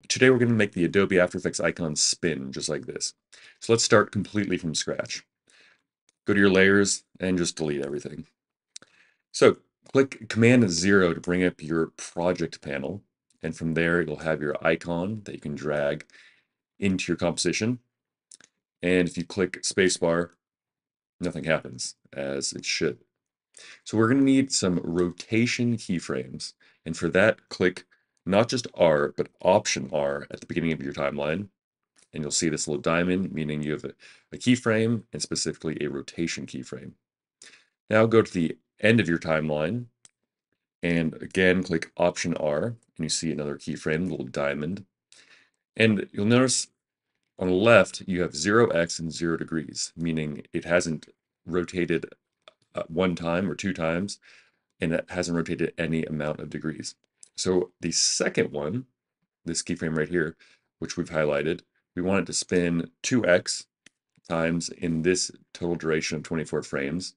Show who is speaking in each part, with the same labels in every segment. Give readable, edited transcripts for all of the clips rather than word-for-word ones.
Speaker 1: Today we're going to make the Adobe After Effects icon spin just like this. So let's start completely from scratch. Go to your layers and just delete everything. So click Command 0 to bring up your project panel. And from there, you'll have your icon that you can drag into your composition. And if you click spacebar, nothing happens as it should. So we're going to need some rotation keyframes. And for that, click not just R, but Option R at the beginning of your timeline. And you'll see this little diamond, meaning you have a keyframe and specifically a rotation keyframe. Now go to the end of your timeline and again click Option R and you see another keyframe, little diamond. And you'll notice on the left you have 0x and 0 degrees, meaning it hasn't rotated one time or two times and it hasn't rotated any amount of degrees. So the second one, this keyframe right here, which we've highlighted, we want it to spin 2x times in this total duration of 24 frames.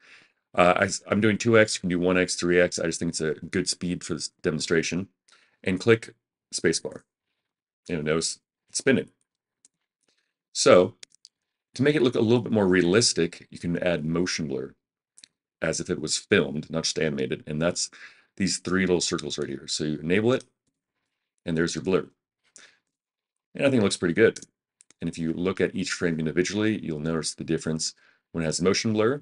Speaker 1: I'm doing 2x, you can do 1x, 3x. I just think it's a good speed for this demonstration. And click spacebar. And notice it's spinning. So to make it look a little bit more realistic, you can add motion blur as if it was filmed, not just animated. And that's these three little circles right here. So you enable it, and there's your blur. And I think it looks pretty good. And if you look at each frame individually, you'll notice the difference. When it has motion blur,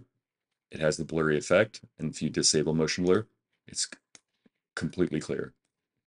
Speaker 1: it has the blurry effect. And if you disable motion blur, it's completely clear.